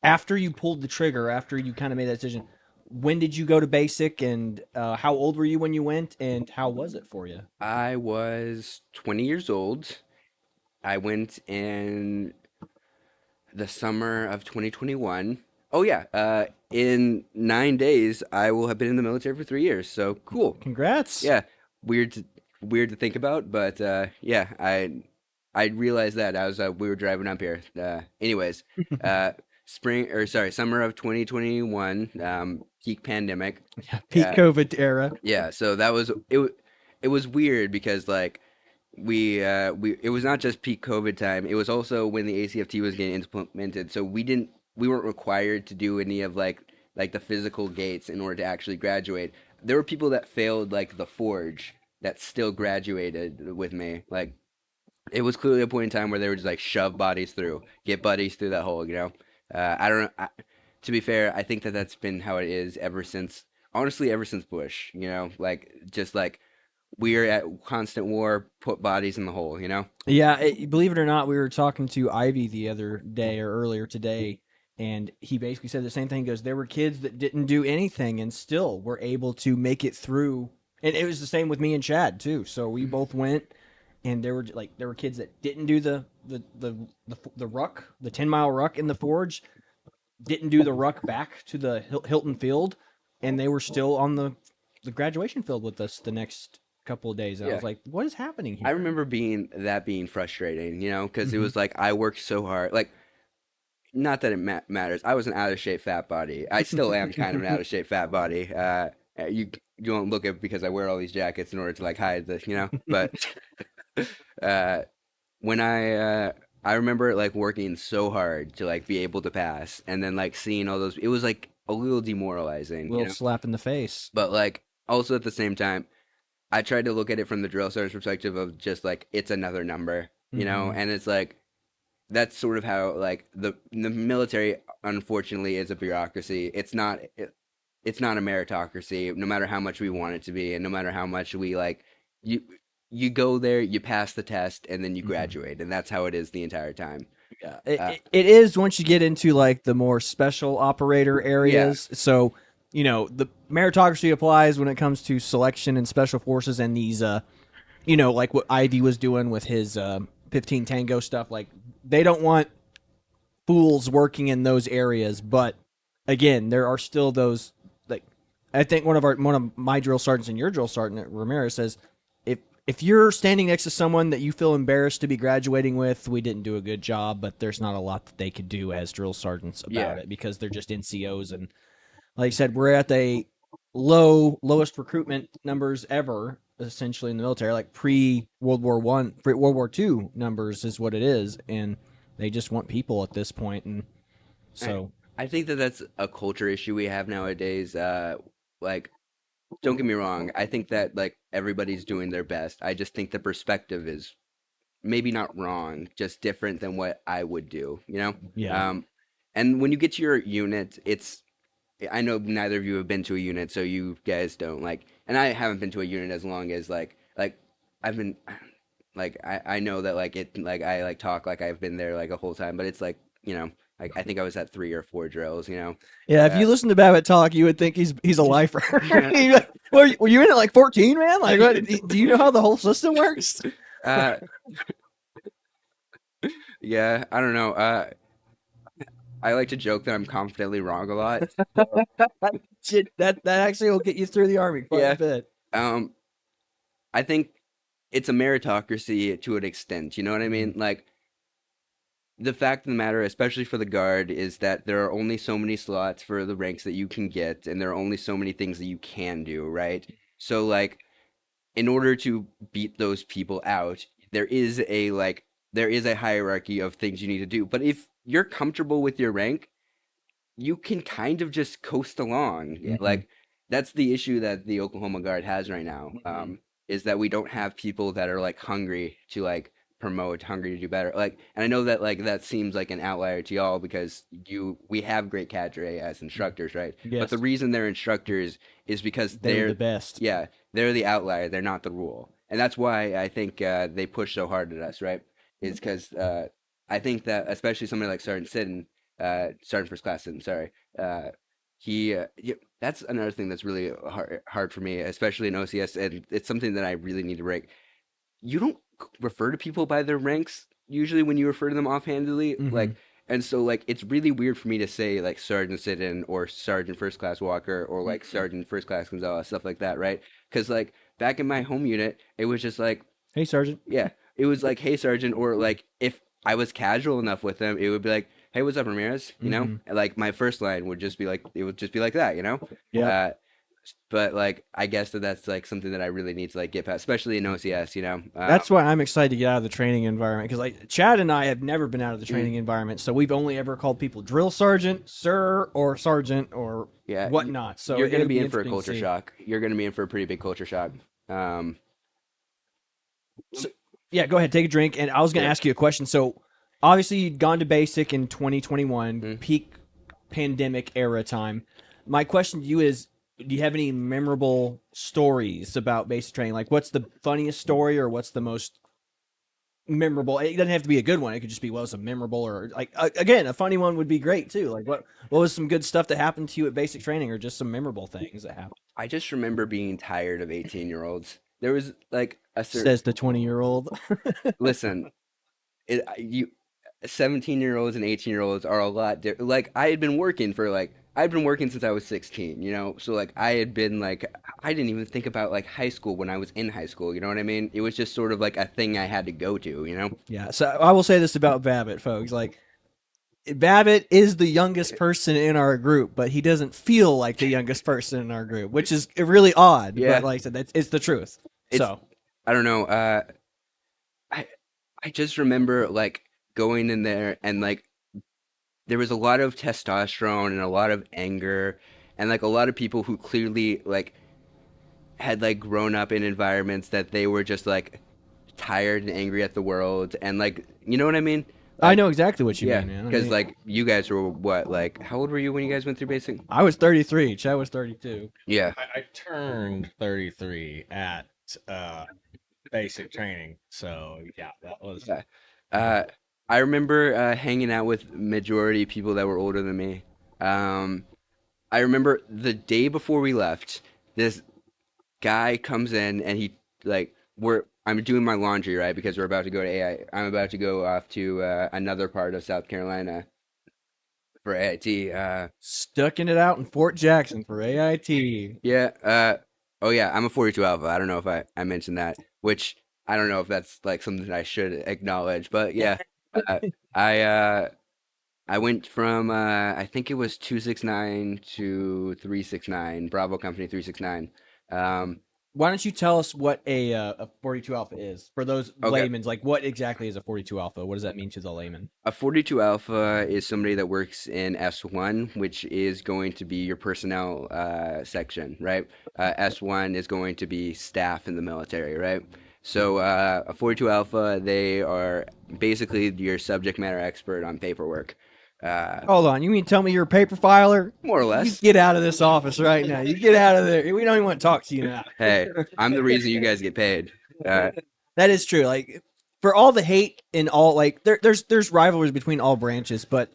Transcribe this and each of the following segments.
after you pulled the trigger, after you kind of made that decision, when did you go to basic, and how old were you when you went, and how was it for you? I was 20 years old. I went in the summer of 2021. Oh yeah, in 9 days I will have been in the military for 3 years. So cool. Congrats. Yeah, weird to, weird to think about, but yeah, I realized that as we were driving up here. Anyways, uh, summer of 2021, peak pandemic. Peak COVID era. Yeah, so that was it. It was weird because like we it was not just peak COVID time. It was also when the ACFT was getting implemented. So we weren't required to do any of like the physical gates in order to actually graduate. There were people that failed like the forge that still graduated with me. Like it was clearly a point in time where they were just like shove bodies through, get buddies through that hole. I don't know. To be fair, I think that that's been how it is ever since. Honestly, ever since Bush. Like just like we're at constant war, put bodies in the hole. Yeah, believe it or not, we were talking to Ivy the other day or earlier today, and he basically said the same thing. He goes, there were kids that didn't do anything and still were able to make it through. And it was the same with me and Chad too. So we both went, and there were kids that didn't do the ruck, the 10 mile ruck in the forge, didn't do the ruck back to the Hilton Field, and they were still on the graduation field with us the next couple of days. And I Yeah. was like, what is happening I here? remember being frustrating, because it Hmm. was like I worked so hard. Like, not that it matters. I was an out of shape fat body. I still am kind of an out of shape fat body. You don't look at because I wear all these jackets in order to like hide this. But uh, when I remember like working so hard to like be able to pass, and then like seeing all those, it was like a little demoralizing, Little slap in the face. But like also at the same time, I tried to look at it from the drill sergeant's perspective of just like it's another number, Hmm. and it's like that's sort of how like the military unfortunately is a bureaucracy. It's not a meritocracy, no matter how much we want it to be, and no matter how much we like you you go there, you pass the test, and then you Hmm. graduate, and that's how it is the entire time. Yeah, Uh, it is once you get into like the more special operator yeah, areas. So, the meritocracy applies when it comes to selection and special forces and these, like what Ivy was doing with his 15 Tango stuff. Like, they don't want fools working in those areas. But again, there are still those, like, I think one of my drill sergeants and your drill sergeant Ramirez says, if you're standing next to someone that you feel embarrassed to be graduating with, we didn't do a good job, but there's not a lot that they could do as drill sergeants about yeah. it because they're just NCOs. And like I said, we're at the lowest recruitment numbers ever, essentially in the military, like pre World War II numbers is what it is, and they just want people at this point, and I so I think that that's a culture issue we have nowadays. Like don't get me wrong. I think that like everybody's doing their best. I just think the perspective is maybe not wrong, just different than what I would do. yeah. Um, and when you get to your unit, I know neither of you have been to a unit, so you guys don't like, and I haven't been to a unit as long as like I've been like I know that like it like I like talk like I've been there like a whole time, but it's like like I think I was at 3 or 4 drills. Yeah, if Uh, you listen to Babbitt talk, you would think he's a lifer. Were you in at like 14, man? Like, what? Do you know how the whole system works? uh, yeah, I don't know. I like to joke that I'm confidently wrong a lot. Shit, that actually will get you through the army quite a Yeah. bit. Um, I think it's a meritocracy to an extent. You know what I Mhm. mean? Like the fact of the matter, especially for the guard, is that there are only so many slots for the ranks that you can get, and there are only so many things that you can do, right? So like in order to beat those people out, there is a hierarchy of things you need to do. But if you're comfortable with your rank, you can kind of just coast along. Yeah, Mhm. like that's the issue that the Oklahoma Guard has right now. Mhm. Is that we don't have people that are like hungry to like promote, hungry to do better. Like, and I know that like that seems like an outlier to y'all because we have great cadre as instructors, right? But the Yes, reason they're instructors is because they're the best. yeah, they're the outlier. They're not the rule, and that's why I think they push so hard at us, right? Is because I think that especially somebody like Sergeant Sidden sergeant first class. I'm sorry. Yeah, that's another thing that's really hard for me, especially in OCS, and it's something that I really need to break. You don't refer to people by their ranks usually when you refer to them offhandedly, Hmm. like, and so like it's really weird for me to say like Sergeant Sitten or Sergeant First Class Walker or like Sergeant First Class Gonzalez, stuff like that, right? Because like back in my home unit, it was just like, Hey, Sergeant. yeah, it was like, hey, Sergeant, or like if I was casual enough with them, it would be like, hey, what's up, Ramirez? You know, Hmm. and, like my first line would just be like, it would just be like that, you know. Yep. Uh, but like I guess that's like something that I really need to like get past, especially in OCS, you know. That's why I'm excited to get out of the training environment because, like, Chad and I have never been out of the Mm, training environment, so we've only ever called people drill sergeant, sir, or sergeant, or yeah, whatnot. So you're gonna it'll be be in for a interesting to culture see. shock. You're gonna be in for a pretty big culture shock. Um, So, yeah, go ahead, take a drink. And I was going to yeah. ask you a question. So, obviously, you'd gone to basic in 2021, Mm. peak pandemic era time. My question to you is, do you have any memorable stories about basic training? Like, what's the funniest story, or what's the most memorable? It doesn't have to be a good one. It could just be what was a memorable, or like again, a funny one would be great too. Like, what was some good stuff that happened to you at basic training, or just some memorable things that happened? I just remember being tired of 18-year-olds. There was like a certain Says the 20-year-old. listen, you 17-year-olds and 18-year-olds are a lot like I'd been working since I was 16, you know, so like I had been like I didn't even think about like high school when I was in high school, you know what I mean? It was just sort of like a thing I had to go to, you know. Yeah. So I will say this about Babbitt, folks. Like, Babbitt is the youngest person in our group, but he doesn't feel like the youngest person in our group, which is really odd. But Yeah, like I said, it's the truth. it's So I don't know. I I just remember like going in there and like there was a lot of testosterone and a lot of anger and like a lot of people who clearly like had like grown up in environments that they were just like tired and angry at the world and like you know what I mean? I Like know exactly what you yeah, mean, man. I because mean, like you guys were what like how old were you when you guys went through basic? I was 33. Chad was 32. Yeah, I turned 33 at uh, basic training. So, yeah, that was. yeah. Uh, I remember hanging out with majority people that were older than me. Um, I remember the day before we left, this guy comes in and he like we're I'm doing my laundry right because we're about to go to AI. I'm about to go off to another part of South Carolina for AIT. Stuck in it out in Fort Jackson for AIT. Yeah. Oh yeah, I'm a 42 Alpha. I don't know if I mentioned that, which I don't know if that's like something that I should acknowledge, but yeah. Uh, I I went from I think it was 269 to 369, Bravo Company 369. Um, Why don't you tell us what a 42 alpha is for those okay. layman's? Like, what exactly is a 42 alpha? What does that mean to the layman? A 42 Alpha is somebody that works in S1, which is going to be your personnel section, right? S1 is going to be staff in the military, right? So a 42 Alpha, they are basically your subject matter expert on paperwork. Uh, Hold on, you mean tell me you're a paper filer? More or You less. get out of this office right now. You get out of there. We don't even want to talk to you now. Hey, I'm the reason you guys get paid. Uh, That is true. Like, for all the hate and all, like, there's rivalries between all branches, but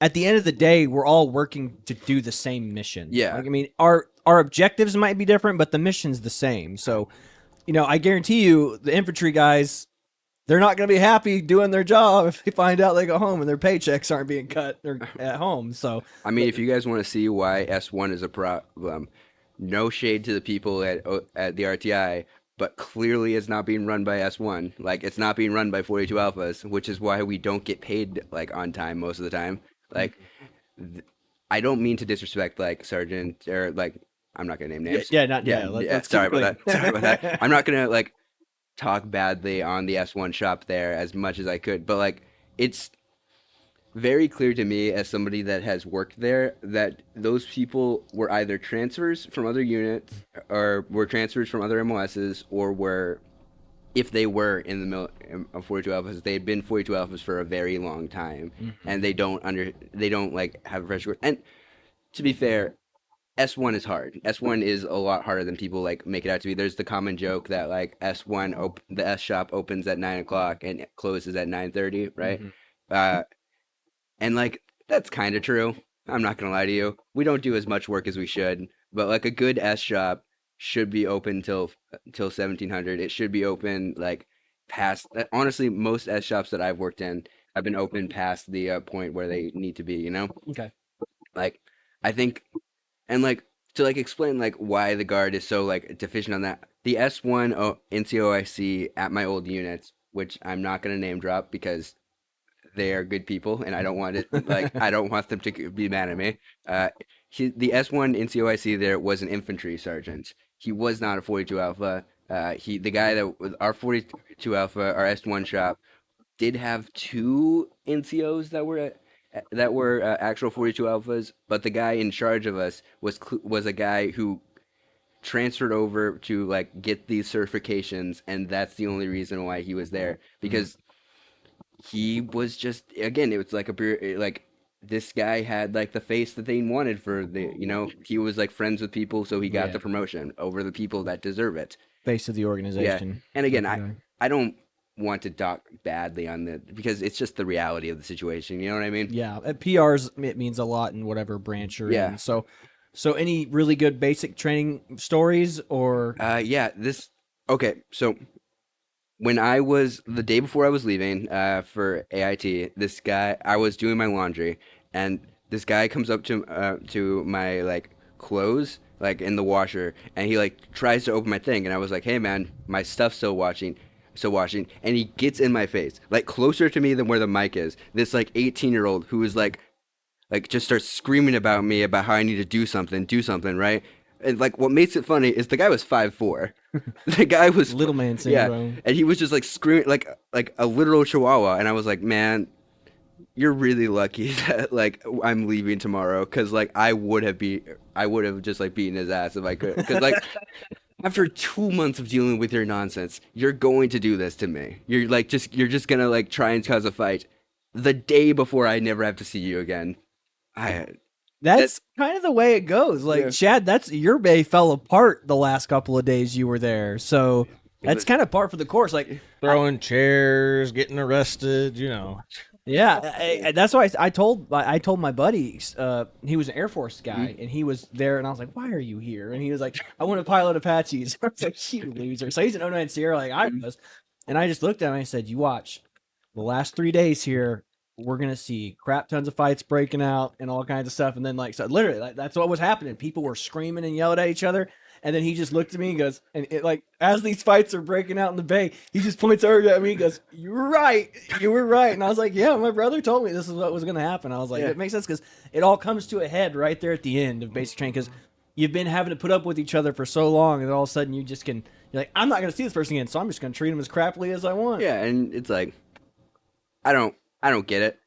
at the end of the day, we're all working to do the same mission. Yeah. Like, I mean, our objectives might be different, but the mission's the same. So, I guarantee you, the infantry guys, they're not going to be happy doing their job if they find out they go home and their paychecks aren't being cut or at home. So, I mean, if you guys want to see why S1 is a problem, no shade to the people at the RTI, but clearly it's not being run by S1. Like it's not being run by 42 Alphas, which is why we don't get paid like on time most of the time. Like I don't mean to disrespect like Sergeant or like I'm not gonna name names. yeah, not Yeah, yeah. yeah. Let's keep Sorry it about that. clean. Sorry about that. I'm not gonna like talk badly on the S1 shop there as much as I could, but like it's very clear to me as somebody that has worked there that those people were either transfers from other units or were transfers from other MOSs or were if they were in the of 42 alphas they had been 42 alphas for a very long time Mhm. and they don't like have a fresh and to be fair S1 is hard. S1 is a lot harder than people like make it out to be. There's the common joke that like the S shop opens at 9 o'clock and it closes at 9:30, right? Mhm. Uh, and like That's kind of true. I'm not gonna lie to you. We don't do as much work as we should, but like a good S shop should be open till 1700. It should be open like past. Honestly, most S shops that I've worked in have been open past the point where they need to be. You know, Okay. like I think, and like to like explain like why the guard is so like deficient on that. The S1 NCOIC at my old units, which I'm not gonna name drop because they are good people, and I don't want it like I don't want them to be mad at me. Uh, the S1 NCOIC there was an infantry sergeant. He was not a 42 Alpha. The guy that was our 42 Alpha, our S1 shop, did have two NCOs that were actual 42 Alphas, but the guy in charge of us was a guy who transferred over to like get these certifications, and that's the only reason why he was there because he was just again it was like like this guy had like the face that they wanted for the he was like friends with people, so he got Yeah. the promotion over the people that deserve it. Face of the organization. And again, Okay. I don't want to talk badly on the because it's just the reality of the situation, you know what I mean? Yeah, at PRs it means a lot in whatever branch you're Yeah. in. So any really good basic training stories or Yeah, this okay, so when I was the day before I was leaving for AIT, this guy I was doing my laundry, and this guy comes up to my like clothes like in the washer, and he like tries to open my thing, and I was like, "Hey man, my stuff's still washing," and he gets in my face like closer to me than where the mic is. This like 18-year-old who is like just starts screaming about me about how I need to do something, right? And like what makes it funny is the guy was 5'4". The guy was little man yeah, syndrome? and he was just like screaming like a literal chihuahua, and I was like, man, you're really lucky that like I'm leaving tomorrow because like I would have just like beaten his ass if I could because like after 2 months of dealing with your nonsense, you're going to do this to me. You're just gonna like try and cause a fight the day before I never have to see you again. I That's kind of the way it goes. Like Yeah. Chad, that's your bay fell apart the last couple of days you were there. So that's kind of par for the course. Like Throwing chairs, getting arrested, you know. yeah, that's why I told my buddy he was an Air Force guy and he was there and I was like, why are you here? And he was like, I want to pilot Apaches. I was like, you loser. So he's an 09 Sierra like I was, and I just looked at him and I said, you watch the last 3 days here. We're gonna see crap tons of fights breaking out and all kinds of stuff. And then like so literally that's what was happening. People were screaming and yelling at each other. And then he just looked at me and goes, and it, like as these fights are breaking out in the bay, he just points over at me and goes, "You were right, you were right." And I was like, "Yeah, my brother told me this is what was going to happen." I was like, Yeah. "It makes sense because it all comes to a head right there at the end of basic training because you've been having to put up with each other for so long, and all of a sudden you're like, I'm not going to see this person again, so I'm just going to treat him as crappily as I want." Yeah, and it's like I don't get it.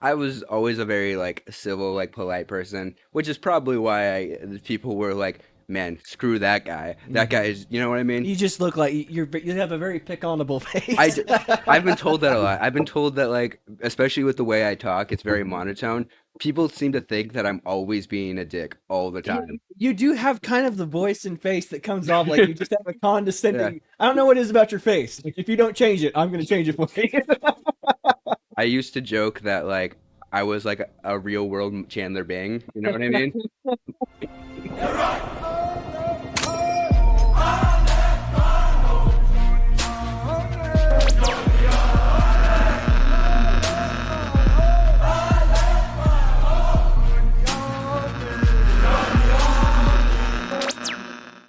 I was always a very like civil, like polite person, which is probably why people were like, "Man, screw that guy. That guy is," you know what I mean? You just look like you have a very pick-onable face. I've been told that a lot. I've been told that like, especially with the way I talk, it's very monotone. People seem to think that I'm always being a dick all the time. You do have kind of the voice and face that comes off like you just have a condescending. I don't know what it is about your face. Like if you don't change it, I'm going to change it for you. I used to joke that like I was like a real world Chandler Bing. You know what I mean?